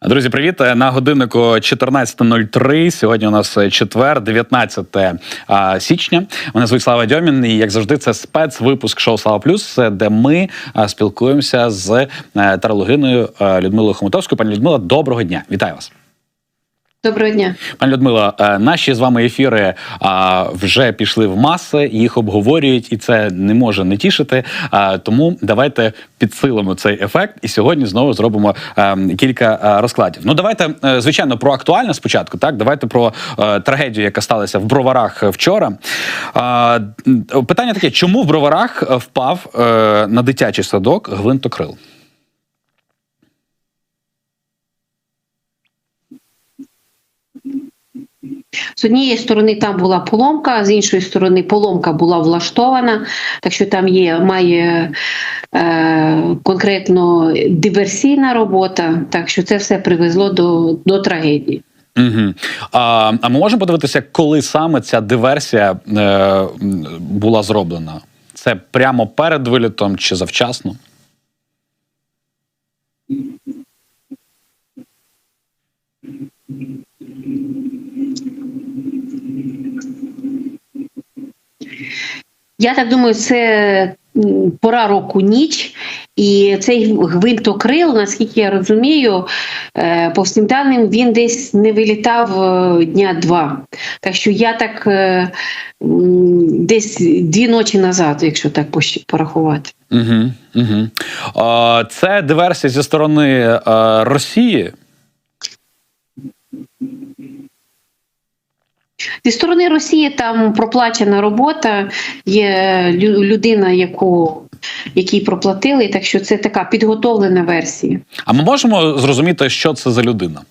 Друзі, привіт! На годиннику 14:03. Сьогодні у нас четвер, 19 січня. Мене звуть Слава Дьомін, і, як завжди, це спецвипуск шоу «Слава Плюс», де ми спілкуємося з тарологиною Людмилою Хомутовською. Пані Людмила, доброго дня! Вітаю вас! Доброго дня. Пані Людмила, наші з вами ефіри вже пішли в маси, їх обговорюють, і це не може не тішити. Тому давайте підсилимо цей ефект, і сьогодні знову зробимо кілька розкладів. Ну, давайте, звичайно, про актуальне спочатку, так? Давайте про трагедію, яка сталася в Броварах вчора. Питання таке, чому в Броварах впав на дитячий садок гвинтокрил? З однієї сторони там була поломка, з іншої сторони поломка була влаштована, так що там має конкретно диверсійна робота, так що це все привезло до трагедії. Угу. А ми можемо подивитися, коли саме ця диверсія була зроблена? Це прямо перед вилітом чи завчасно? Я так думаю, це пора року ніч, і цей гвинтокрил, наскільки я розумію, по всім даним, він десь не вилітав дня-два. Так що я так десь 2 ночі назад, якщо так порахувати. Угу, угу. Це диверсія зі сторони Росії? Зі сторони Росії там проплачена робота, є людина, якій проплатили, так що це така підготовлена версія. А ми можемо зрозуміти, що це за людина?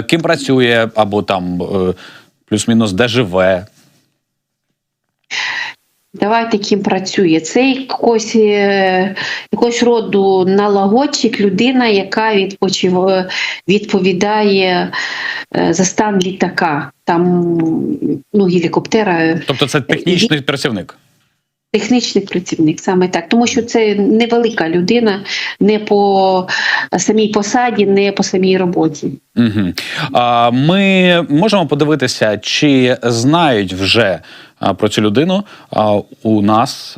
Ким працює, або там плюс-мінус де живе? Давайте, ким працює. Це якогось роду налагодчик, людина, яка відповідає за стан літака, там, гелікоптера. Тобто це технічний працівник? Технічний працівник, саме так. Тому що це невелика людина, не по самій посаді, не по самій роботі. Угу. Ми можемо подивитися, чи знають вже про цю людину у нас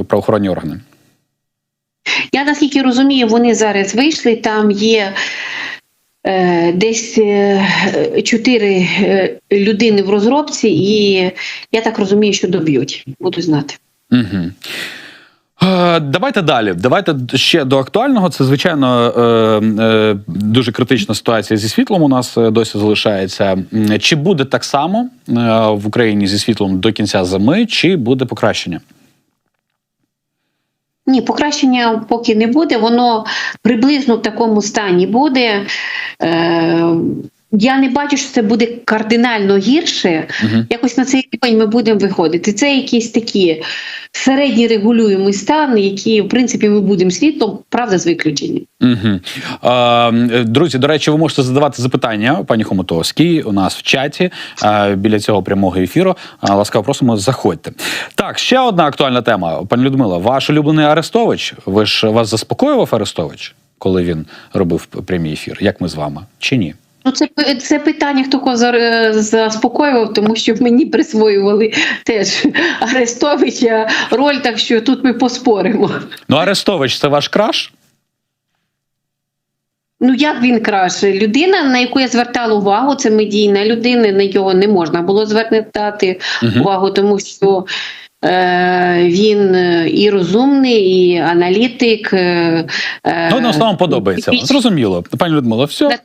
правоохоронні органи? Я, наскільки розумію, вони зараз вийшли, там є десь 4 людини в розробці, і я так розумію, що доб'ють, буду знати. Угу. Давайте далі. Давайте ще до актуального. Це, звичайно, дуже критична ситуація зі світлом у нас досі залишається. Чи буде так само в Україні зі світлом до кінця зими, чи буде покращення? Ні, покращення поки не буде, воно приблизно в такому стані буде. Я не бачу, що це буде кардинально гірше. Якось на цей рівень ми будемо виходити. Це якісь такі середні регулюємий стан, які, в принципі, ми будемо світлом, правда, з виключенням. Друзі, до речі, ви можете задавати запитання пані Хомутовській у нас в чаті біля цього прямого ефіру. Ласкаво просимо, заходьте. Так, ще одна актуальна тема. Пані Людмила, ваш улюблений Арестович, вас заспокоював Арестович, коли він робив прямий ефір? Як ми з вами? Чи ні? Ну, це питання, хто кого заспокоював, тому що мені присвоювали теж Арестовича роль, так що тут ми поспоримо. Ну, Арестович – це ваш краш? Ну, як він краш? Людина, на яку я звертала увагу, це медійна людина, на його не можна було звертати увагу, тому що він і розумний, і аналітик. Ну, на основному подобається. Зрозуміло. Пані Людмила, все.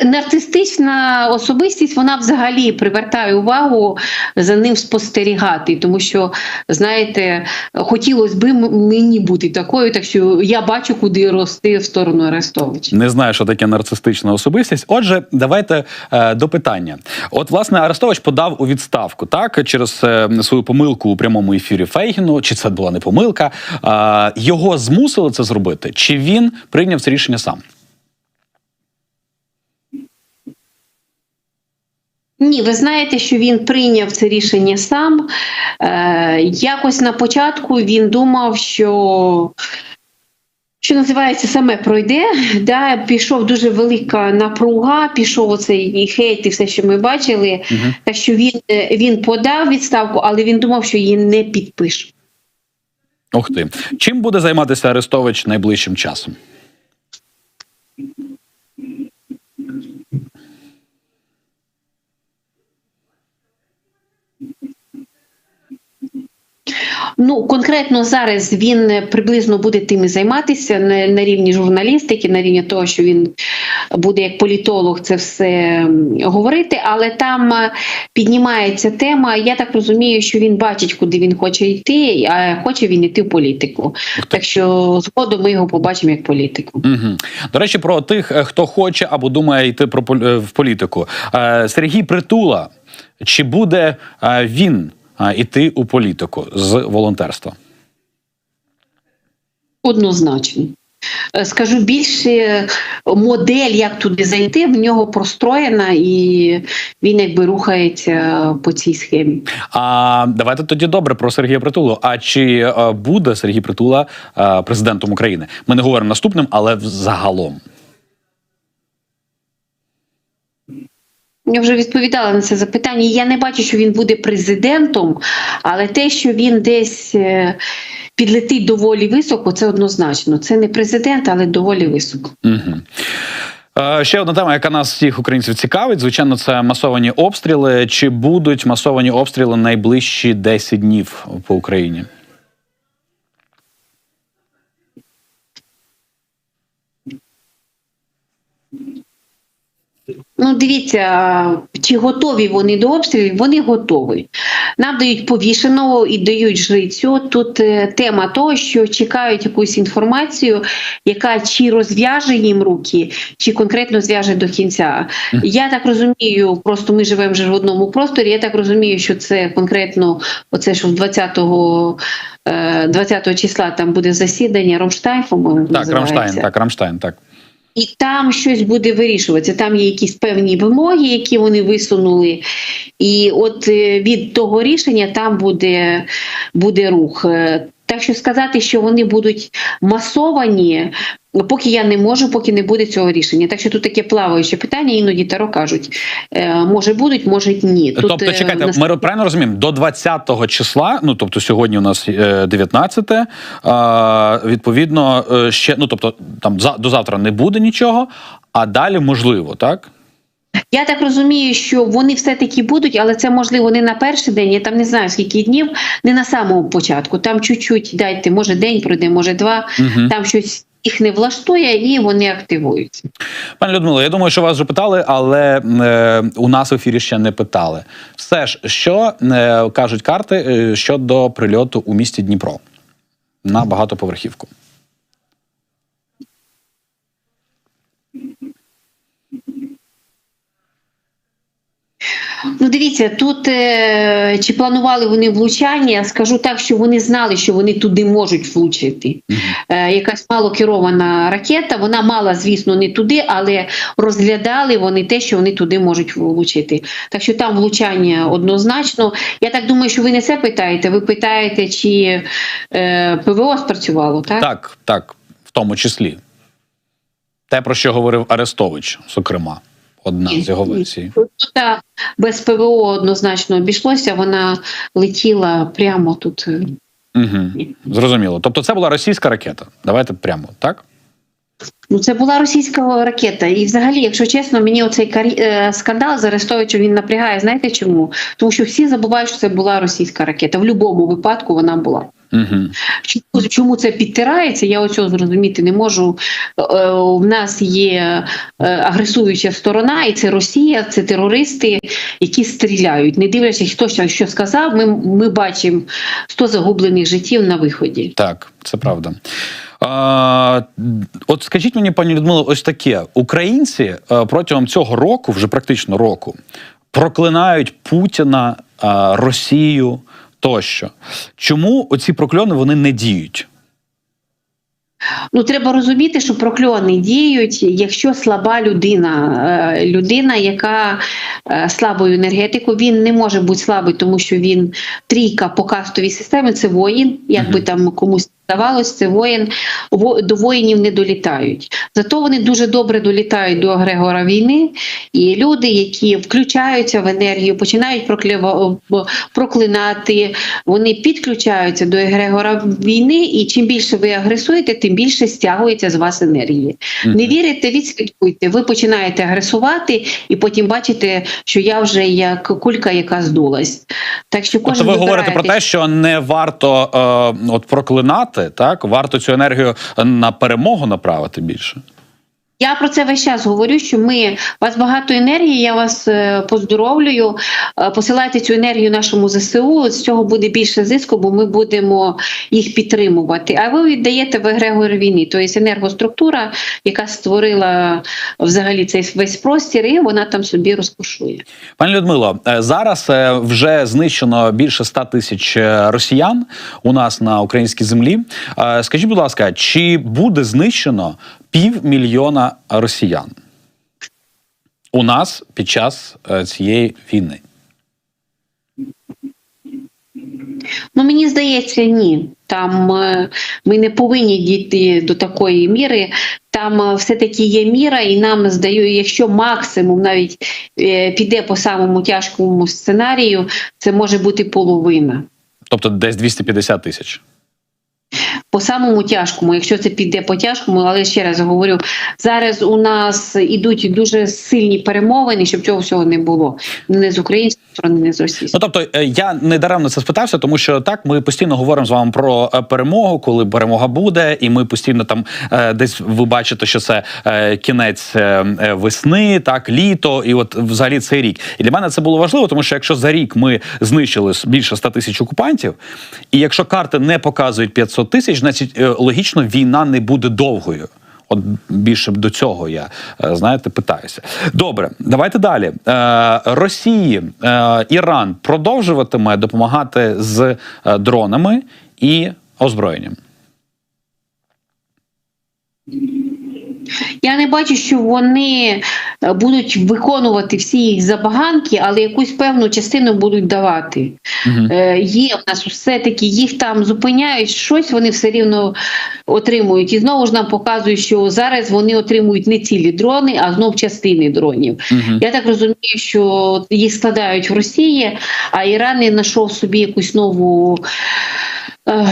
Нарцистична особистість, вона взагалі привертає увагу за ним спостерігати, тому що, знаєте, хотілося б мені бути такою, так що я бачу, куди рости в сторону Арестовича. Не знаю, що таке нарцистична особистість. Отже, давайте до питання. От, власне, Арестович подав у відставку, так, через свою помилку у прямому ефірі Фейгіну, чи це була не помилка, його змусили це зробити, чи він прийняв це рішення сам? Ні, ви знаєте, що він прийняв це рішення сам. Якось на початку він думав, що що називається, саме пройде. Да, пішов дуже велика напруга, пішов оцей хейт і все, що ми бачили. Так що він подав відставку, але він думав, що її не підпише. Ух ти. Чим буде займатися Арестович найближчим часом? Ну, конкретно зараз він приблизно буде тим і займатися на рівні журналістики, на рівні того, що він буде як політолог це все говорити, але там піднімається тема, я так розумію, що він бачить, куди він хоче йти, а хоче він йти в політику. Так що згодом ми його побачимо як політику. Угу. До речі, про тих, хто хоче або думає йти в політику. Сергій Притула, чи буде він іти у політику з волонтерства? Однозначно. Скажу більше, модель, як туди зайти, в нього простроєна, і він якби рухається по цій схемі. Давайте тоді добре про Сергія Притулу. А чи буде Сергій Притула президентом України? Ми не говоримо наступним, але загалом. Я вже відповідала на це запитання. Я не бачу, що він буде президентом, але те, що він десь підлетить доволі високо, це однозначно. Це не президент, але доволі високо. Угу. Ще одна тема, яка нас всіх українців цікавить, звичайно, це масовані обстріли. Чи будуть масовані обстріли найближчі 10 днів по Україні? Ну, дивіться, чи готові вони до обстрілів? Вони готові. Нам дають повішеного і дають жрицю. Тут тема того, що чекають якусь інформацію, яка чи розв'яже їм руки, чи конкретно зв'яже до кінця. Я так розумію, просто ми живемо вже в одному просторі, я так розумію, що це конкретно, оце, що 20 числа там буде засідання, Рамштайн, по-моєму, називається. Рамштайн, так. І там щось буде вирішуватися. Там є якісь певні вимоги, які вони висунули. І от від того рішення там буде рух. Так що сказати, що вони будуть масовані, поки я не можу, поки не буде цього рішення. Так що тут таке плаваюче питання, іноді Таро кажуть, може будуть, може ні. Тут, тобто, чекайте, ми правильно розуміємо, до 20-го числа, ну, тобто сьогодні у нас 19-те, відповідно, ще, ну, тобто, там до завтра не буде нічого, а далі можливо, так? Я так розумію, що вони все-таки будуть, але це можливо не на перший день, я там не знаю скільки днів, не на самому початку. Там чуть-чуть дайте, може день пройде, може два, там щось їх не влаштує і вони активуються. Пані Людмило, я думаю, що вас вже питали, але у нас в ефірі ще не питали. Все ж, що кажуть карти щодо прильоту у місті Дніпро на багатоповерхівку? Ну, дивіться, тут чи планували вони влучання, я скажу так, що вони знали, що вони туди можуть влучити. Якась малокерована ракета, вона мала, звісно, не туди, але розглядали вони те, що вони туди можуть влучити. Так що там влучання однозначно. Я так думаю, що ви не це питаєте, ви питаєте, чи ПВО спрацювало, так? Так, в тому числі. Те, про що говорив Арестович, зокрема. Одна з його версій. Без ПВО однозначно обійшлося, вона летіла прямо тут. Зрозуміло. Тобто це була російська ракета? Давайте прямо, так? Ну, це була російська ракета. І взагалі, якщо чесно, мені оцей скандал з Арестовичем, він напрягає. Знаєте чому? Тому що всі забувають, що це була російська ракета. В будь-якому випадку вона була. Чому це підтирається, я оцього зрозуміти не можу. В нас є агресуюча сторона, і це Росія, це терористи, які стріляють. Не дивлячись, хто що сказав, ми бачимо 100 загублених життів на виході. Так, це правда. От скажіть мені, пані Людмило, ось таке. Українці протягом цього року, вже практично року, проклинають Путіна, Росію тощо. Чому оці прокльони, вони не діють? Ну, треба розуміти, що прокльони діють, якщо слаба людина, яка слабою енергетикою, він не може бути слабий, тому що він трійка по кастовій системі, це воїн, як би там комусь здавалось, це до воїнів не долітають. Зато вони дуже добре долітають до агрегора війни, і люди, які включаються в енергію, починають проклинати, вони підключаються до егрегора війни, і чим більше ви агресуєте, тим більше стягується з вас енергії. Не вірите, відслідкуйте. Ви починаєте агресувати, і потім бачите, що я вже як кулька, яка здулась. Так що кожен ви говорите про те, що не варто от проклинати, так? Варто цю енергію на перемогу направити більше? Я про це весь час говорю, що у вас багато енергії, я вас поздоровлюю, посилайте цю енергію нашому ЗСУ, з цього буде більше зиску, бо ми будемо їх підтримувати. А ви віддаєте в егрегор війни, тобто енергоструктура, яка створила взагалі цей весь простір, і вона там собі розкошує. Пані Людмило, зараз вже знищено більше 100 тисяч росіян у нас на українській землі. Скажіть, будь ласка, чи буде знищено 500 000 росіян у нас під час цієї війни? Ну, мені здається, ні. Там ми не повинні дійти до такої міри. Там все-таки є міра, і нам здають, якщо максимум навіть піде по самому тяжкому сценарію, це може бути половина. Тобто десь 250 тисяч? По самому тяжкому, якщо це піде по тяжкому, але ще раз говорю, зараз у нас ідуть дуже сильні перемовини, щоб цього всього не було. Не з української сторони, не з російської. Ну, тобто, я не даремно це спитався, тому що так, ми постійно говоримо з вами про перемогу, коли перемога буде, і ми постійно там десь ви бачите, що це кінець весни, так, літо, і от взагалі цей рік. І для мене це було важливо, тому що якщо за рік ми знищили більше 100 тисяч окупантів, і якщо карти не показують 500 тисяч, значить, логічно, війна не буде довгою. От більше до цього я, знаєте, питаюся. Добре, давайте далі. Росії, Іран продовжуватиме допомагати з дронами і озброєнням? Я не бачу, що вони будуть виконувати всі їх забаганки, але якусь певну частину будуть давати. Є в нас все-таки, їх там зупиняють, щось вони все рівно отримують. І знову ж нам показують, що зараз вони отримують не цілі дрони, а знов частини дронів. Я так розумію, що їх складають в Росії, а Іран не знайшов собі якусь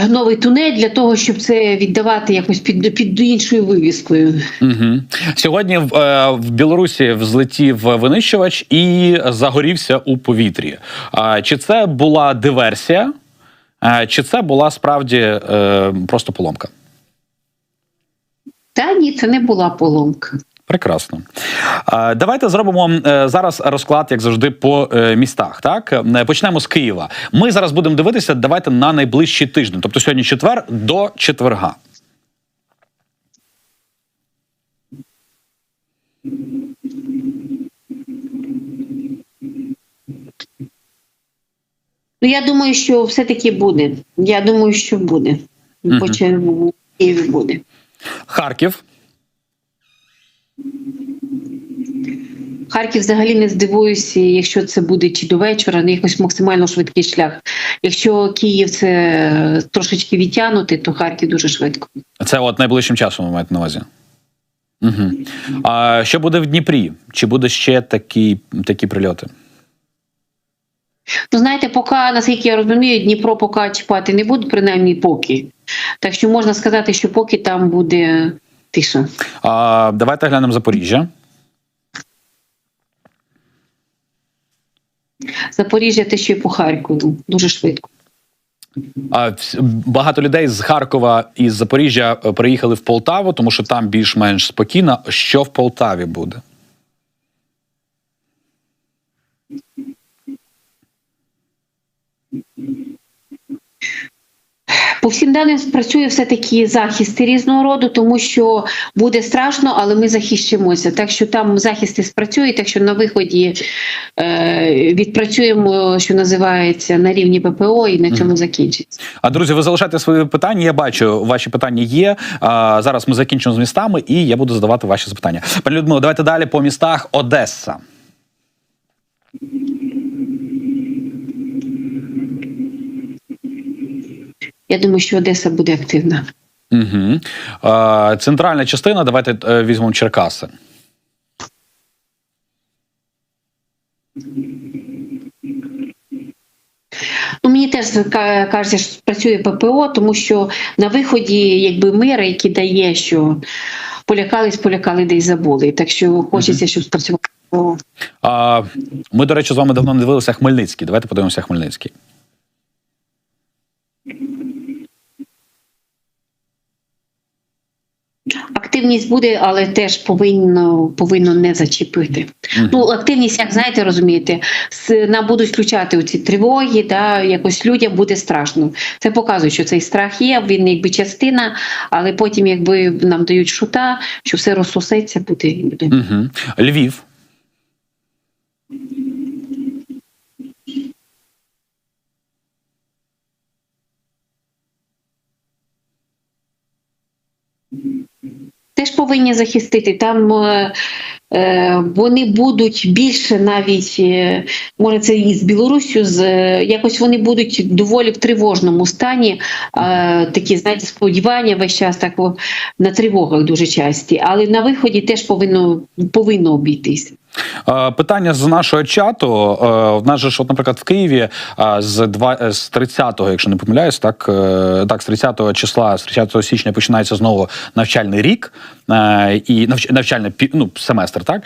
новий тунель для того, щоб це віддавати якось під іншою вивіскою. Сьогодні в Білорусі взлетів винищувач і загорівся у повітрі. Чи це була диверсія, чи це була справді просто поломка? Та ні, це не була поломка. Прекрасно. Давайте зробимо зараз розклад, як завжди, по містах. Так? Почнемо з Києва. Ми зараз будемо дивитися, давайте на найближчий тиждень. Тобто сьогодні четвер до четверга. Ну, я думаю, що все-таки буде. Я думаю, що буде. В Києві буде. Харків. Харків взагалі не здивуюся, якщо це буде чи до вечора, не якось максимально швидкий шлях. Якщо Київ це трошечки відтягнути, то Харків дуже швидко. Це от найближчим часом ви маєте на увазі? А що буде в Дніпрі? Чи буде ще такі прильоти? Ну, знаєте, поки, наскільки я розумію, Дніпро поки чіпати не буде, принаймні поки. Так що можна сказати, що поки там буде тиша. Давайте глянемо Запоріжжя. Запоріжжя те, що і по Харкову. Дуже швидко. Багато людей з Харкова і з Запоріжжя приїхали в Полтаву, тому що там більш-менш спокійно. Що в Полтаві буде? По всім даним спрацює все-таки захисти різного роду, тому що буде страшно, але ми захищимося. Так що там захисти спрацюють, так що на виході відпрацюємо, що називається, на рівні ППО, і на цьому закінчиться. А, друзі, ви залишайте свої питання, я бачу, ваші питання є. Зараз ми закінчимо з містами, і я буду задавати ваші запитання. Пані Людмило, давайте далі по містах. Одеса. я думаю, що Одеса буде активна. Угу. Центральна частина, давайте візьмемо Черкаси. Ну, мені теж кажеться, що працює ППО, тому що на виході якби мир, який дає, що полякали, десь забули. Так що хочеться, щоб спрацювало ППО. Ми, до речі, з вами давно не дивилися Хмельницький. Давайте подивимося Хмельницький. Активність буде, але теж повинно не зачепити. Ну, активність, як знаєте, розумієте, нам будуть включати оці тривоги, да, якось людям буде страшно. Це показує, що цей страх є, він якби частина, але потім якби нам дають шута, що все розсосеться, буде. Угу. Львів. Теж повинні захистити. Там вони будуть більше навіть, може це і з Білоруссю, якось вони будуть доволі в тривожному стані, такі, знаєте, сподівання весь час так на тривогах дуже часті, але на виході теж повинно обійтись. Питання з нашого чату. В нас же ж, от, наприклад, в Києві з 30-го, якщо не помиляюсь, так, з 30-го числа, з 30 січня починається знову навчальний рік, і навчальний семестр, так?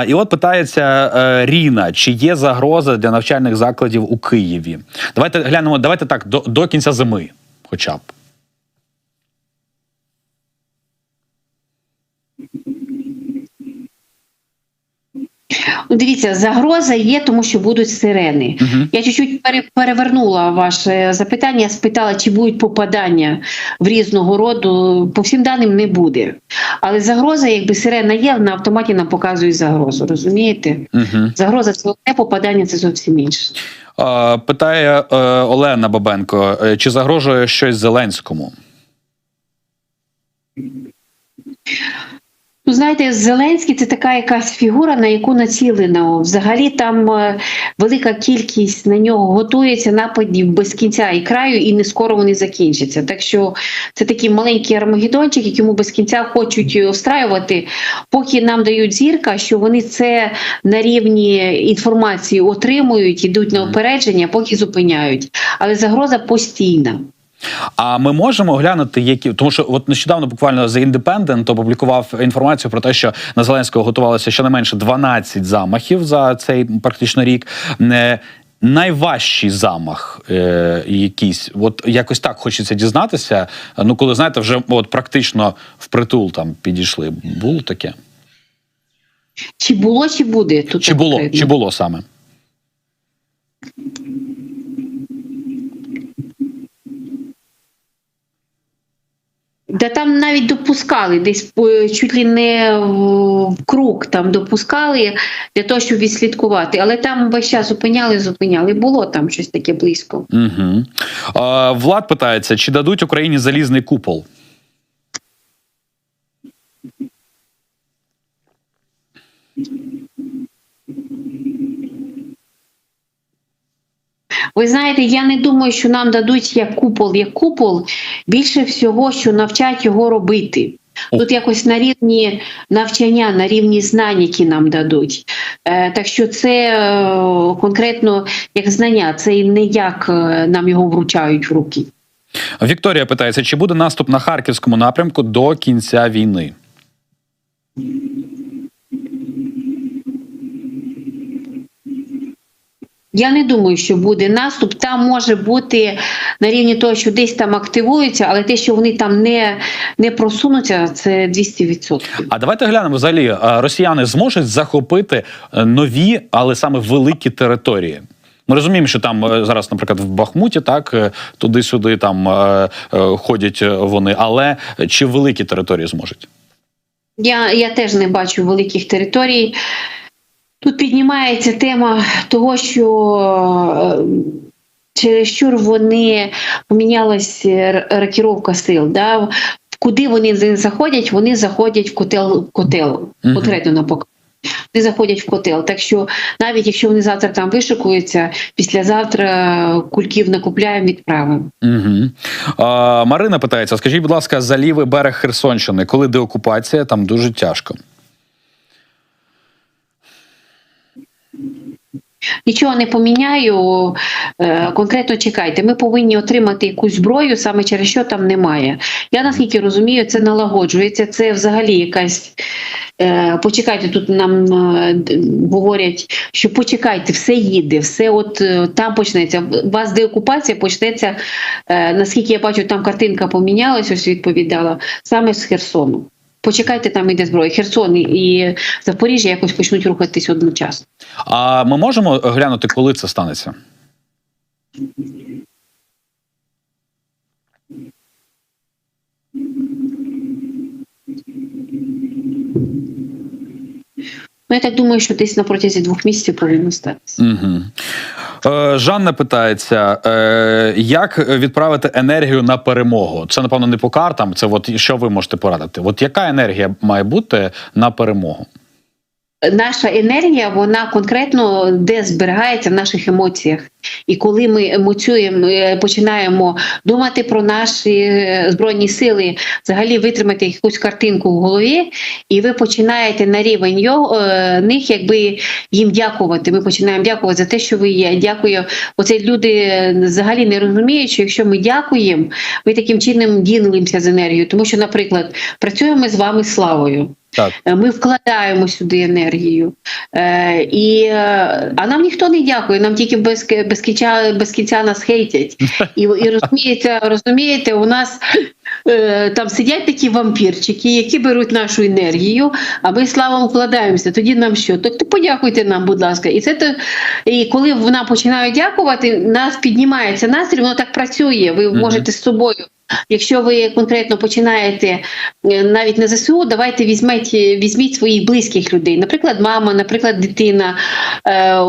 І от питається Ріна, чи є загроза для навчальних закладів у Києві? Давайте глянемо, давайте так, до кінця зими хоча б. Дивіться, загроза є, тому що будуть сирени. Я чуть-чуть перевернула ваше запитання, спитала, чи будуть попадання в різного роду. По всім даним не буде. Але загроза, якби сирена є, на автоматі нам показує загрозу, розумієте? Загроза – це одне, попадання – це зовсім інше. Питає Олена Бабенко, чи загрожує щось Зеленському? Ну, знаєте, Зеленський – це така якась фігура, на яку націлено. Взагалі там велика кількість на нього готується нападів без кінця і краю, і не скоро вони закінчаться. Так що це такий маленький армагеддончик, якому без кінця хочуть встраювати, поки нам дають зірка, що вони це на рівні інформації отримують, йдуть на опередження, поки зупиняють. Але загроза постійна. А ми можемо оглянути, які, тому що от нещодавно буквально The Independent опублікував інформацію про те, що на Зеленського готувалося щонайменше 12 замахів за цей практично рік. Найважчий замах якийсь, от якось так хочеться дізнатися, ну коли, знаєте, вже от практично впритул там підійшли. Було таке? Чи було, чи буде? Тут чи було саме? Да там навіть допускали, десь чуть ли не в круг там допускали для того, щоб відслідкувати. Але там весь час зупиняли. Було там щось таке близько. Угу. Влад питається, чи дадуть Україні залізний купол? Ви знаєте, я не думаю, що нам дадуть як купол, більше всього, що навчать його робити. Тут якось на рівні навчання, на рівні знань, які нам дадуть. Так що це конкретно як знання, це не як нам його вручають в руки. Вікторія питається, чи буде наступ на Харківському напрямку до кінця війни? Я не думаю, що буде наступ. Там може бути на рівні того, що десь там активуються, але те, що вони там не просунуться, це 200%. А давайте глянемо, взагалі, росіяни зможуть захопити нові, але саме великі території? Ми розуміємо, що там зараз, наприклад, в Бахмуті, так, туди-сюди там ходять вони, але чи великі території зможуть? Я теж не бачу великих територій. Тут піднімається тема того, що чересчур вони помінялася рокіровка сил. Да? Куди вони заходять в котел конкретно на показ. вони заходять в котел. Так що навіть якщо вони завтра там вишикуються, післязавтра кульків накупляємо, відправимо. Угу. Марина питається, скажіть, будь ласка, за лівий берег Херсонщини, коли деокупація, там дуже тяжко. Нічого не поміняю, конкретно чекайте. Ми повинні отримати якусь зброю, саме через що там немає. Я наскільки розумію, це налагоджується, це взагалі якась... Почекайте, тут нам говорять, що почекайте, все їде, все от там почнеться. У вас деокупація почнеться, наскільки я бачу, там картинка помінялась, ось відповідала, саме з Херсону. Почекайте, там йде зброя. Херсон і Запоріжжя якось почнуть рухатись одночасно. А ми можемо глянути, коли це станеться? Ну, я так думаю, що десь на протязі 2 місяців повинно статися. Угу. Жанна питається, як відправити енергію на перемогу? Це, напевно, не по картам, це от що ви можете порадити? От яка енергія має бути на перемогу? Наша енергія, вона конкретно де зберігається в наших емоціях. І коли ми емоціюємо, починаємо думати про наші Збройні сили, взагалі витримати якусь картинку в голові, і ви починаєте на рівень них якби їм дякувати. Ми починаємо дякувати за те, що ви є. Дякую. Оце люди взагалі не розуміють, що якщо ми дякуємо, ми таким чином ділимося з енергією. Тому що, наприклад, працюємо з вами славою. Так. Ми вкладаємо сюди енергію. А нам ніхто не дякує, нам тільки без кінця нас хейтять. І розумієте, у нас там сидять такі вампірчики, які беруть нашу енергію, а ми славом вкладаємося. Тоді нам що? То подякуйте нам, будь ласка. І коли нам починають дякувати, нас піднімається настрій, воно так працює. Ви можете з собою. Якщо ви конкретно починаєте навіть на ЗСУ, давайте візьміть своїх близьких людей. Наприклад, мама, наприклад, дитина.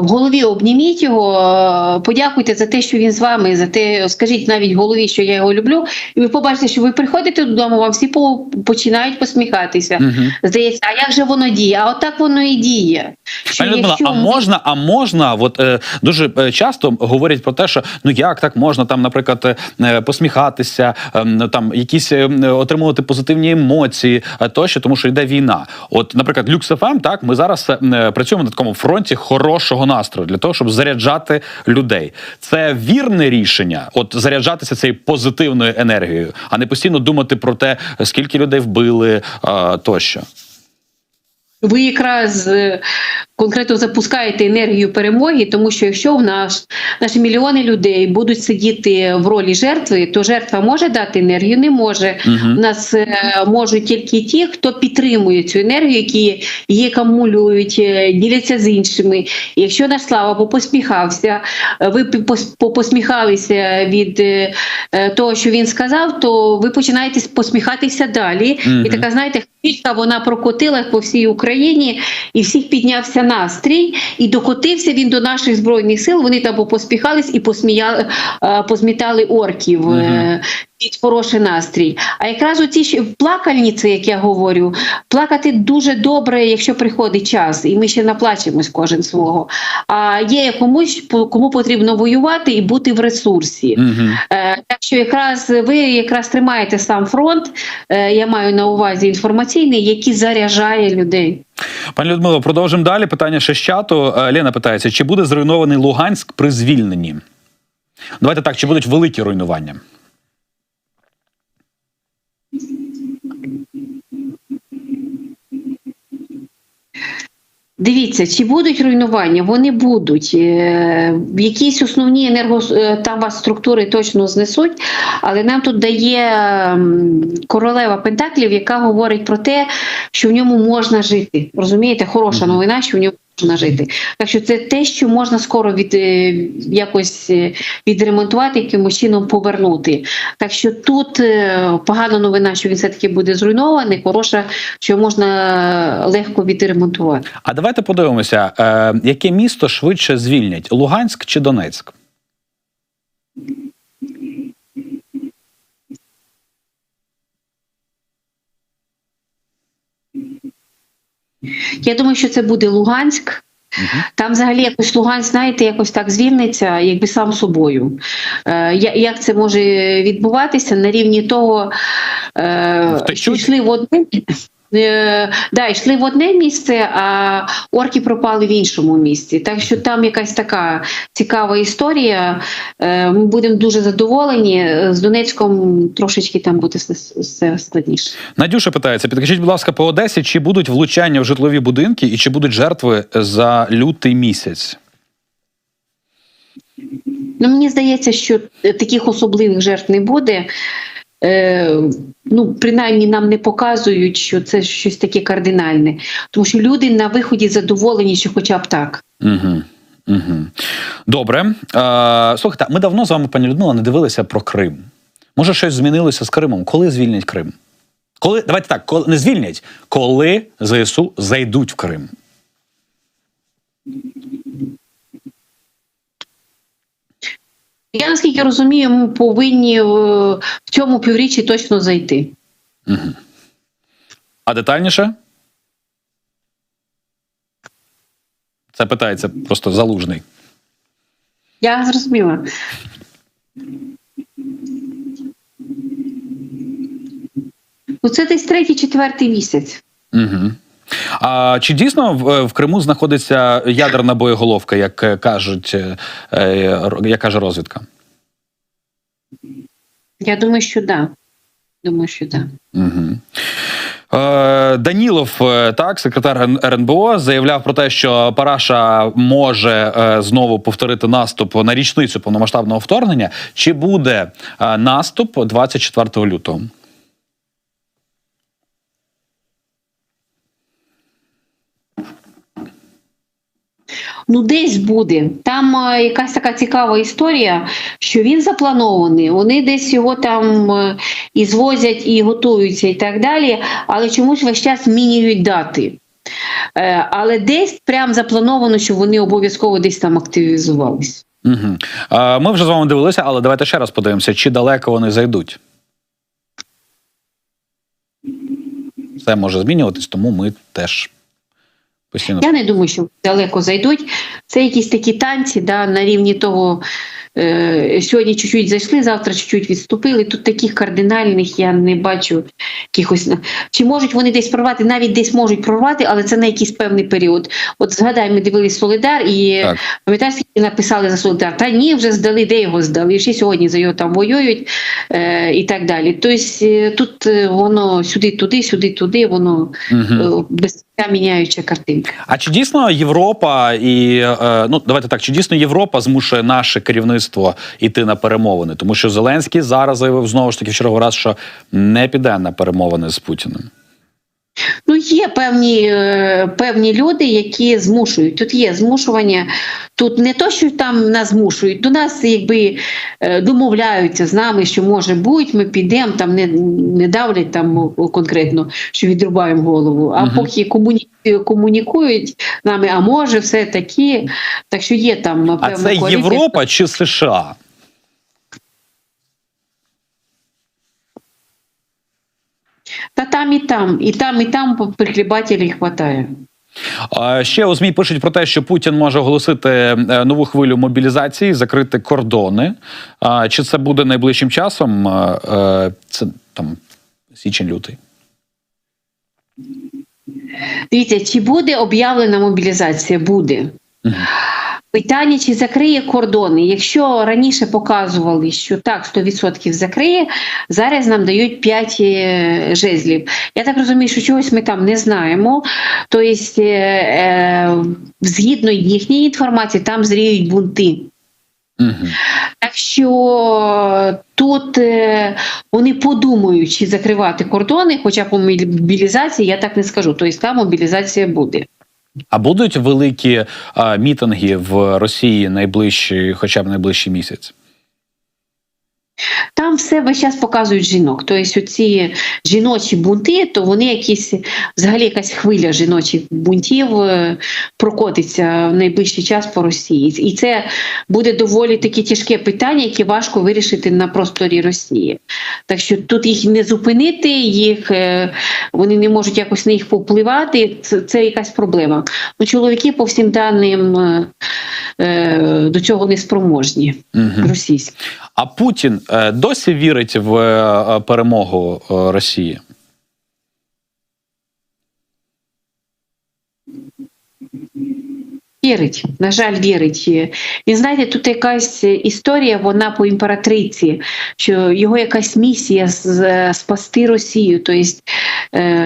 В голові обніміть його, подякуйте за те, що він з вами, за те, скажіть навіть в голові, що я його люблю, і ви побачите, що ви приходите додому, вам всі починають посміхатися. Здається, а як же воно діє? А отак воно і діє. Пані Людмила, а можна, от дуже часто говорять про те, що ну як так можна там, наприклад, посміхатися, там якісь отримувати позитивні емоції тощо, тому що йде війна. От, наприклад, Люкс ФМ, так, ми зараз працюємо на такому фронті хорошого настрою для того, щоб заряджати людей. Це вірне рішення, от заряджатися цією позитивною енергією, а не постійно думати про те, скільки людей вбили тощо. Ви якраз конкретно запускаєте енергію перемоги, тому що якщо в наші мільйони людей будуть сидіти в ролі жертви, то жертва може дати енергію? Не може. У нас можуть тільки ті, хто підтримує цю енергію, які її акумулюють, діляться з іншими. І якщо наш Слава посміхався, ви посміхалися від того, що він сказав, то ви починаєте посміхатися далі. І така, знаєте, хвилька вона прокотила по всій Україні, і всіх піднявся настрій, і докотився він до наших Збройних сил, вони там поспіхались і позмітали орків. Під хороший настрій. А якраз оці плакальниці, як я говорю, плакати дуже добре, якщо приходить час, і ми ще наплачемось кожен свого. А є комусь, кому потрібно воювати і бути в ресурсі. Так що ви тримаєте сам фронт, я маю на увазі інформаційний, який заряджає людей. Пані Людмило, продовжимо далі. Питання ще з чату. Лена питається, чи буде зруйнований Луганськ при звільненні? Давайте так, чи будуть великі руйнування? Дивіться, чи будуть руйнування? Вони будуть. Якісь основні там вас структури точно знесуть, але нам тут дає королева Пентаклів, яка говорить про те, що в ньому можна жити. Розумієте? Хороша новина, що в ньому можна жити. Так що це те, що можна скоро якось відремонтувати, якимось чином повернути. Так що тут погана новина, що він все-таки буде зруйнований, хороша, що можна легко відремонтувати. А давайте подивимося, яке місто швидше звільнять – Луганськ чи Донецьк? Я думаю, що це буде Луганськ. Там взагалі якось Луганськ, знаєте, якось так звільниться, якби сам собою. Як це може відбуватися на рівні того, що йшли в одне, йшли в одне місце, а орки пропали в іншому місці. Так що там якась така цікава історія. Ми будемо дуже задоволені. З Донецьком трошечки там буде все складніше. Надюша питається, підкажіть, будь ласка, по Одесі, чи будуть влучання в житлові будинки і чи будуть жертви за лютий місяць? Ну, мені здається, що таких особливих жертв не буде. Принаймні нам не показують, що це щось таке кардинальне. Тому що люди на виході задоволені, що хоча б так. Добре. Слухайте, ми давно з вами, пані Людмила, не дивилися про Крим. Може, щось змінилося з Кримом? Коли звільнять Крим? Давайте так, коли не звільнять, коли ЗСУ зайдуть в Крим? Я, наскільки розумію, ми повинні в цьому півріччі точно зайти. А детальніше? Це питається просто Залужний. Я зрозуміла. Це десь 3-4 місяць. А чи дійсно в Криму знаходиться ядерна боєголовка, як каже розвідка? Я думаю, що так. Данілов, секретар РНБО, заявляв про те, що Параша може знову повторити наступ на річницю повномасштабного вторгнення. Чи буде наступ 24 лютого? Десь буде. Там якась така цікава історія, що він запланований. Вони десь його там і звозять, і готуються, і так далі, але чомусь весь час змінюють дати. Але десь прям заплановано, що вони обов'язково десь там активізувались. Ми вже з вами дивилися, але давайте ще раз подивимося, чи далеко вони зайдуть. Це може змінюватись, тому ми теж постійно... Я не думаю, що далеко зайдуть. Це якісь такі танці, на рівні того, сьогодні чуть-чуть зайшли, завтра чуть-чуть відступили. Тут таких кардинальних я не бачу якихось. Чи можуть вони десь прорвати? Навіть десь можуть прорвати, але це на якийсь певний період. От згадай, ми дивились «Солидар» і пам'ятаєш, скільки написали за «Солидар»? Та ні, вже здали, де його здали? Ще сьогодні за його там воюють і так далі. Тобто тут воно сюди-туди, воно без міняюча картинка. А чи дійсно Європа чи дійсно Європа змушує наше керівництво йти на перемовини? Тому що Зеленський зараз заявив знову ж таки в черговий раз, що не піде на перемовини з Путіним. Є певні люди, які змушують. Тут є змушування. Тут не то, що там нас змушують, до нас якби домовляються з нами, що може бути, ми підемо, там не давлять там конкретно, що відрубаємо голову, а поки комунікують з нами, а може все таки. Так що є там певна коаліція. А це Європа чи США? Та і там прихлібателів хватає. Ще у ЗМІ пишуть про те, що Путін може оголосити нову хвилю мобілізації, закрити кордони. Чи це буде найближчим часом? Це там січень-лютий. Дивіться, чи буде об'явлена мобілізація? Буде. Питання, чи закриє кордони. Якщо раніше показували, що так, 100% закриє, зараз нам дають 5 жезлів. Я так розумію, що чогось ми там не знаємо. Тобто, згідно їхньої інформації, там зріють бунти. Так що тут вони подумають, чи закривати кордони, хоча по мобілізації я так не скажу. Тобто там мобілізація буде. А будуть великі мітинги в Росії хоча б найближчий місяць? Там все весь час показують жінок. Тобто ці жіночі бунти, то вони якісь, взагалі якась хвиля жіночих бунтів прокотиться в найближчий час по Росії. І це буде доволі таке тяжке питання, яке важко вирішити на просторі Росії. Так що тут їх не зупинити, вони не можуть якось на їх повпливати, це якась проблема. Ну, чоловіки, по всім даним, до цього не спроможні, російські. А Путін досі вірить в перемогу Росії? Вірить, на жаль, вірить. І знаєте, тут якась історія, вона по імператриці, що його якась місія спасти Росію. Тобто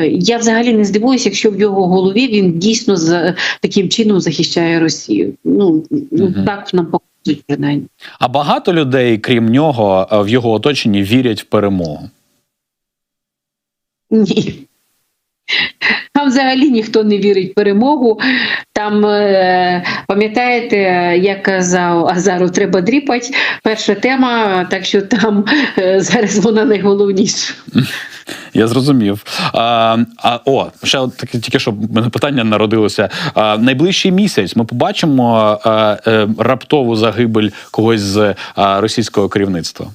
я взагалі не здивуюся, якщо в його голові він дійсно таким чином захищає Росію. Так нам показують принаймні. А багато людей, крім нього, в його оточенні вірять в перемогу? Ні. Там взагалі ніхто не вірить в перемогу. Там, пам'ятаєте, як казав Азаров, треба дріпати, перша тема, так що там зараз вона найголовніша. Я зрозумів. Ще тільки що в мене питання народилося. Найближчий місяць ми побачимо раптову загибель когось з російського керівництва?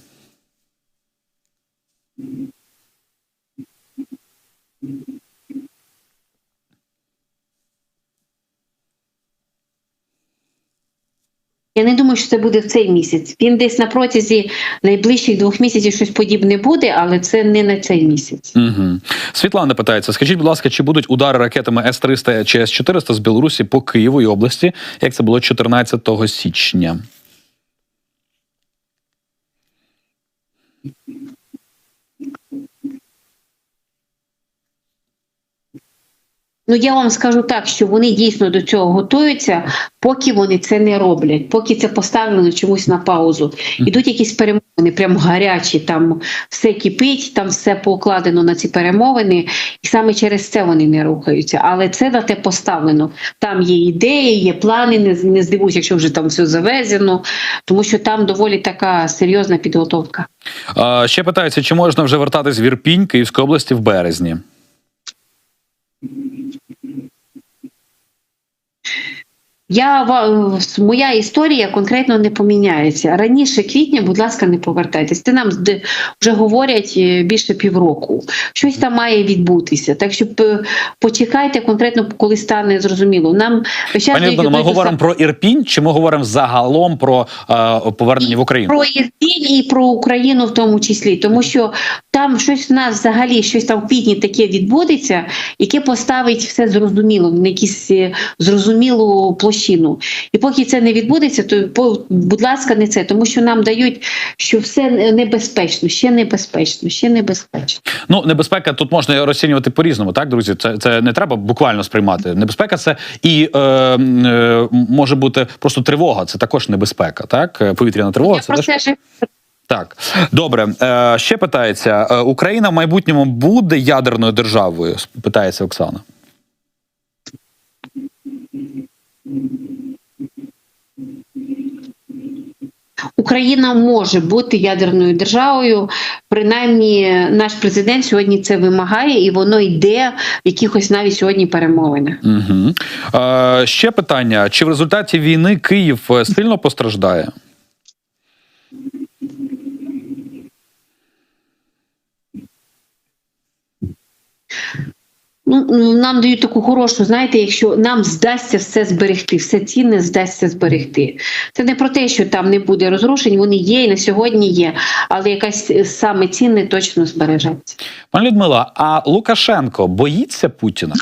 Я не думаю, що це буде в цей місяць. Він десь на протязі найближчих 2 місяців щось подібне буде, але це не на цей місяць. Світлана питається, скажіть, будь ласка, чи будуть удари ракетами С-300 чи С-400 з Білорусі по Києву і області, як це було 14 січня? Ну, я вам скажу так, що вони дійсно до цього готуються, поки вони це не роблять, поки це поставлено чомусь на паузу. Ідуть якісь перемовини, прям гарячі, там все кипить, там все покладено на ці перемовини, і саме через це вони не рухаються. Але це на те поставлено. Там є ідеї, є плани, не здивуюся, якщо вже там все завезено, тому що там доволі така серйозна підготовка. Ще питаються, чи можна вже вертатись в Ірпінь Київської області в березні? Моя історія конкретно не поміняється. Раніше квітня, будь ласка, не повертайтесь. Це нам вже говорять більше півроку. Щось там має відбутися. Так що почекайте конкретно, коли стане зрозуміло. Пані Людмила, ми говоримо про Ірпінь, чи ми говоримо загалом про повернення в Україну? Про Ірпінь і про Україну в тому числі. Тому що там щось в нас взагалі, щось там в квітні таке відбудеться, яке поставить все зрозуміло, на якісь зрозумілу площину. І поки це не відбудеться, то, будь ласка, не це. Тому що нам дають, що все небезпечно, ще небезпечно, ще небезпечно. Ну, небезпека тут можна розцінювати по-різному, так, друзі? Це не треба буквально сприймати. Небезпека – це і може бути просто тривога, це також небезпека, так? Повітряна тривога. Так, добре. Ще питається, Україна в майбутньому буде ядерною державою? Питається Оксана. Україна може бути ядерною державою, принаймні наш президент сьогодні це вимагає, і воно йде в якихось навіть сьогодні перемовинах. Ще питання, чи в результаті війни Київ сильно постраждає? Ну, нам дають таку хорошу, знаєте, якщо нам здасться все зберегти, все цінне здасться зберегти. Це не про те, що там не буде розрушень, вони є і на сьогодні є, але якась саме цінне точно збережеться. Пані Людмила, а Лукашенко боїться Путіна?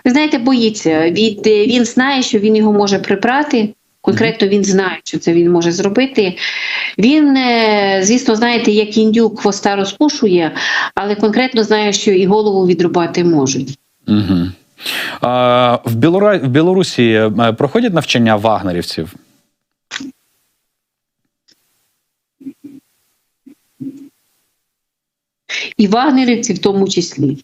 Ви знаєте, боїться. Він знає, що він його може прибрати. Конкретно він знає, що це він може зробити. Він, звісно, знаєте, як індюк хвоста розпушує, але конкретно знає, що і голову відрубати можуть. В Білорусі проходять навчання вагнерівців? І вагнерівці в тому числі.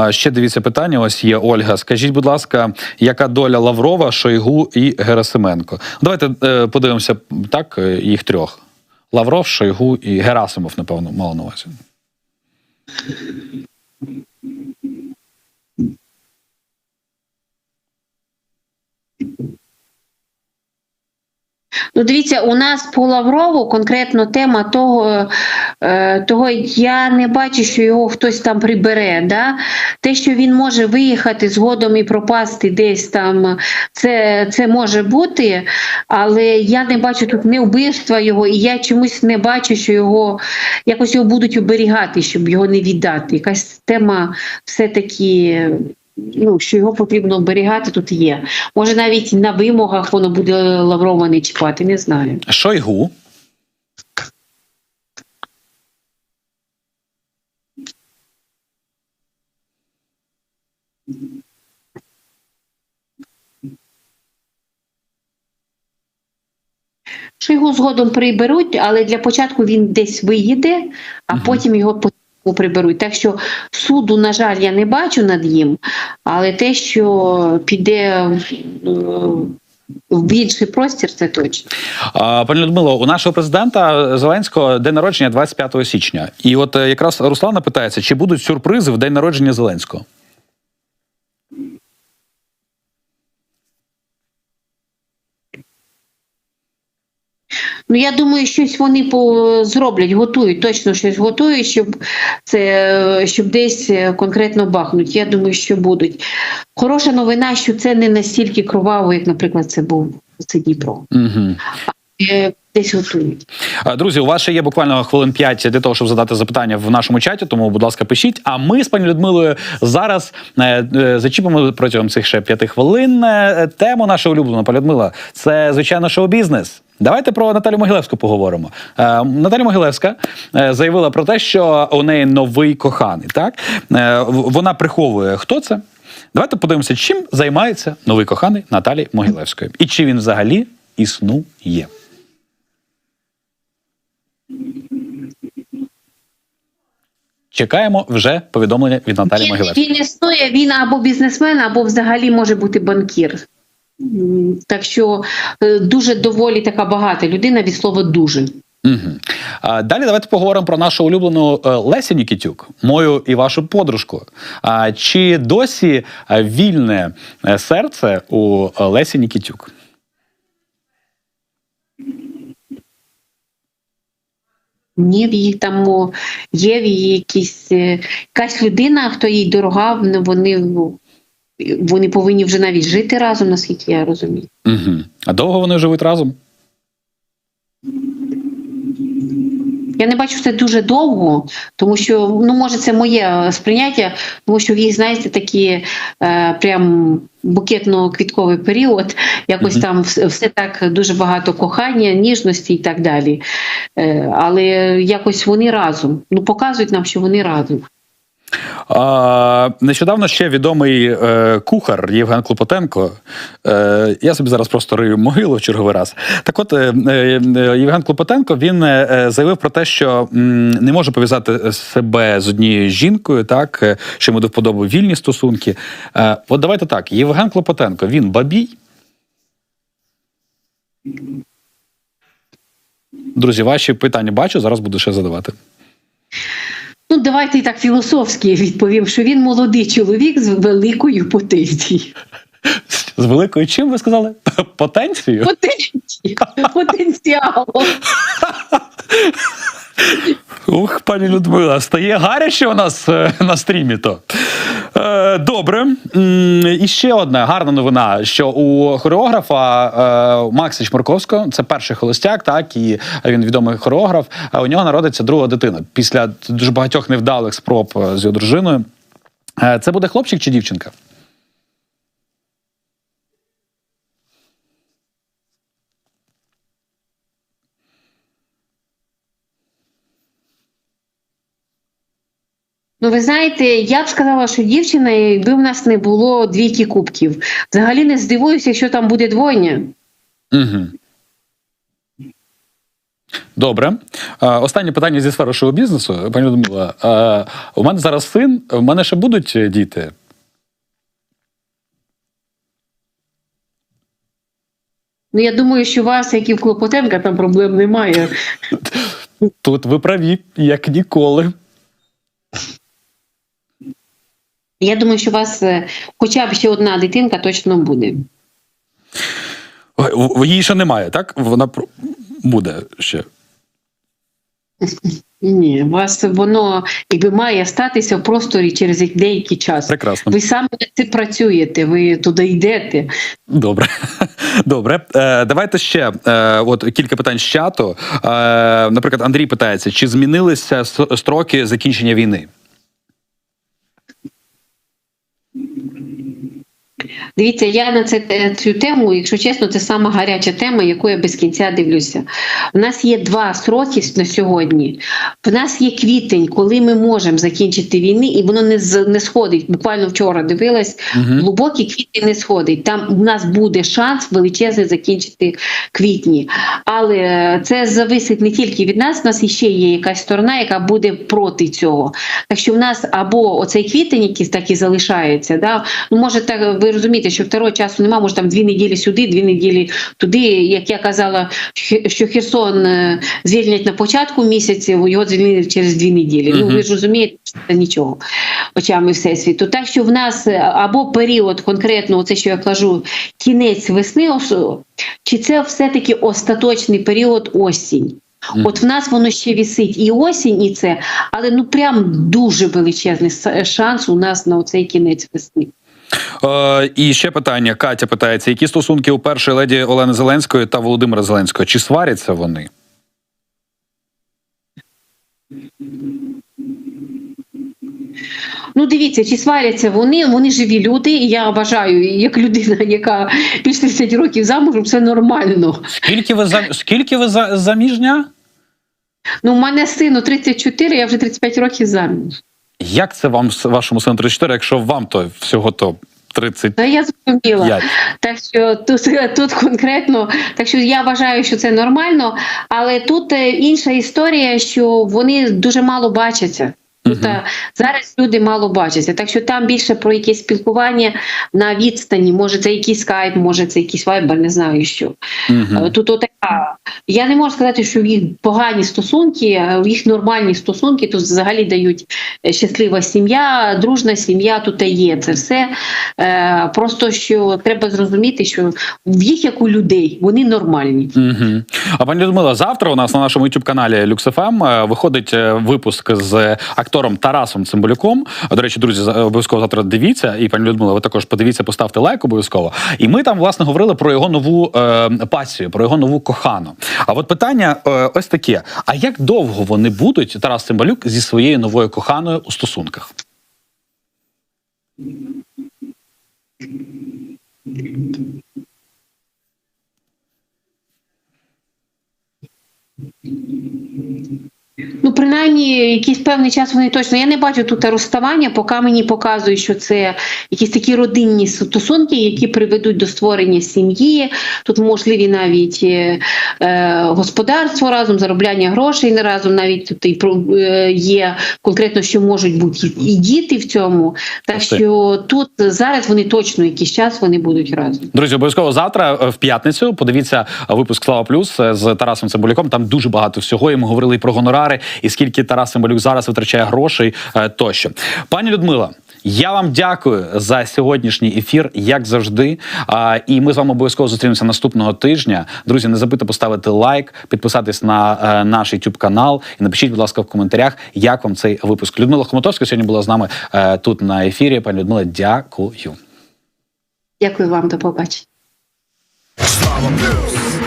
Ще дивіться питання, ось є Ольга. Скажіть, будь ласка, яка доля Лаврова, Шойгу і Герасименко? Давайте подивимося, так, їх трьох. Лавров, Шойгу і Герасимов, напевно, мало на увазі. Ну, дивіться, у нас по Лаврову конкретно тема того я не бачу, що його хтось там прибере. Да? Те, що він може виїхати згодом і пропасти десь там, це може бути, але я не бачу тут не вбивства його, і я чомусь не бачу, що якось його будуть оберігати, щоб його не віддати. Якась тема все-таки... що його потрібно оберігати, тут є. Може, навіть на вимогах воно буде Лаврова не чіпати, не знаю. Шойгу? Шойгу згодом приберуть, але для початку він десь виїде, а потім його приберуть. Так що суду, на жаль, я не бачу над ним, але те, що піде в інший простір, це точно. Пані Людмило, у нашого президента Зеленського день народження 25 січня. І от якраз Руслана питається, чи будуть сюрпризи в день народження Зеленського? Ну, я думаю, щось вони зроблять, готують, точно щось готують, щоб десь конкретно бахнуть. Я думаю, що будуть. Хороша новина, що це не настільки кроваво, як, наприклад, це Дніпро. Угу. Десь готують. Друзі, у вас ще є буквально хвилин 5 для того, щоб задати запитання в нашому чаті, тому, будь ласка, пишіть. А ми з пані Людмилою зараз зачіпимо протягом цих ще 5 хвилин тему нашого улюбленого. Пані Людмила, це, звичайно, шоу-бізнес. Давайте про Наталю Могилевську поговоримо. Наталя Могилевська заявила про те, що у неї новий коханий. Так? Вона приховує, хто це. Давайте подивимося, чим займається новий коханий Наталі Могилевської. І чи він взагалі існує. Чекаємо вже повідомлення від Наталі Могилевської. Він існує, він або бізнесмен, або взагалі може бути банкір. Так що дуже доволі така багата людина від слова «дуже». Угу. Далі давайте поговоримо про нашу улюблену Лесю Нікітюк, мою і вашу подружку. Чи досі вільне серце у Лесі Нікітюк? Ні, в її там є в її якась людина, хто їй дорога, вони повинні вже навіть жити разом, наскільки я розумію. Угу. А довго вони живуть разом? Я не бачу, що це дуже довго, тому що, може, це моє сприйняття, тому що в їх, знаєте, такі прям букетно-квітковий період, якось там все так дуже багато кохання, ніжності і так далі. Але якось вони разом. Показують нам, що вони разом. Нещодавно ще відомий кухар Євген Клопотенко, я собі зараз просто рию могилу в черговий раз. Так от, Євген Клопотенко, він заявив про те, що не може пов'язати себе з однією жінкою, так, що йому до вподоби вільні стосунки. От давайте так, Євген Клопотенко, він бабій? Друзі, ваші питання бачу, зараз буду ще задавати. Давайте і так філософськи відповім, що він молодий чоловік з великою потенцією. З великою чим, ви сказали? Потенцією? Потенціалом. Ух, пані Людмила, стає гаряче у нас на стрімі-то. Добре. І ще одна гарна новина, що у хореографа Макса Чмарковського, це перший холостяк, так, і він відомий хореограф, у нього народиться друга дитина після дуже багатьох невдалих спроб з його дружиною. Це буде хлопчик чи дівчинка? Ви знаєте, я б сказала, що дівчина, якби в нас не було двійки кубків. Взагалі не здивуюся, якщо там буде двойня. Угу. Добре. Останнє питання зі сфери шоу-бізнесу. Пані Людмила, у мене зараз син, у мене ще будуть діти? Ну, я думаю, що у вас, як і в Клопотенка, там проблем немає. Тут ви праві, як ніколи. Я думаю, що у вас хоча б ще одна дитинка точно буде. Її ще немає, так? Вона буде ще. Ні, у вас воно якби має статися в просторі через деякий час. Прекрасно. Ви саме над цим працюєте, ви туди йдете. Добре. Добре. Давайте ще от кілька питань з чату. Наприклад, Андрій питається, чи змінилися строки закінчення війни? Дивіться, я на цю тему, якщо чесно, це сама гаряча тема, яку я без кінця дивлюся. У нас є 2 строки на сьогодні. В нас є квітень, коли ми можемо закінчити війни, і воно не сходить. Буквально вчора дивилась, глибокий квітень не сходить. Там у нас буде шанс величезний закінчити квітні. Але це зависить не тільки від нас, у нас ще є якась сторона, яка буде проти цього. Так що в нас або оцей квітень, який так і залишається, да? Ну, може так, ви розумієте, що второго часу немає, може там 2 неділі сюди, 2 неділі туди. Як я казала, що Херсон звільнять на початку місяця, його звільнили через 2 неділі. Ну, ви ж розумієте, що це нічого очами Всесвіту. Так що в нас або період конкретно, оце, що я кажу, кінець весни, чи це все-таки остаточний період осінь. От в нас воно ще висить і осінь, і це, але ну прям дуже величезний шанс у нас на оцей кінець весни. І ще питання. Катя питається, які стосунки у першої леді Олени Зеленської та Володимира Зеленського? Чи сваряться вони? Ну, дивіться, чи сваряться вони живі люди, і я вважаю, як людина, яка більше 30 років замужем, це нормально. Скільки ви заміжня? Ну, у мене сину 34, я вже 35 років заміж. Як це вам, вашому сину 34, якщо вам то всього-то 30? Та я зрозуміла. Так що тут конкретно, так що я вважаю, що це нормально, але тут інша історія, що вони дуже мало бачаться. Зараз люди мало бачаться, так що там більше про якесь спілкування на відстані, може це якийсь скайп, може це якийсь вайбер, не знаю що. Тут отака. Я не можу сказати, що в їх погані стосунки, а в їх нормальні стосунки, тут взагалі дають щаслива сім'я, дружна сім'я, тут є це все. Просто що треба зрозуміти, що в їх, як у людей, вони нормальні. А пані Людмила, завтра у нас на нашому YouTube-каналі LuxFM виходить випуск з актором Тарасом Цимбалюком. До речі, друзі, обов'язково завтра дивіться. І, пані Людмила, ви також подивіться, поставте лайк обов'язково. І ми там, власне, говорили про його нову пасію, про його нову кохану. А от питання ось таке. А як довго вони будуть, Тарас Цимбалюк, зі своєю новою коханою у стосунках? Ну, принаймні, якийсь певний час вони точно. Я не бачу тут розставання, поки мені показують, що це якісь такі родинні стосунки, які приведуть до створення сім'ї. Тут можливі навіть господарство разом, заробляння грошей не разом, навіть тут є конкретно, що можуть бути і діти в цьому. Так що тут зараз вони точно якийсь час вони будуть разом. Друзі, обов'язково завтра, в п'ятницю, подивіться випуск «Слава Плюс» з Тарасом Цимбалюком. Там дуже багато всього, і ми говорили і про гонорари, і скільки Тарас Цимбалюк зараз витрачає грошей тощо. Пані Людмила, я вам дякую за сьогоднішній ефір, як завжди. І ми з вами обов'язково зустрінемося наступного тижня. Друзі, не забудьте поставити лайк, підписатись на наш YouTube канал і напишіть, будь ласка, в коментарях, як вам цей випуск. Людмила Хомутовська сьогодні була з нами тут на ефірі. Пані Людмила, дякую. Дякую вам, до побачення. Слава Плюс!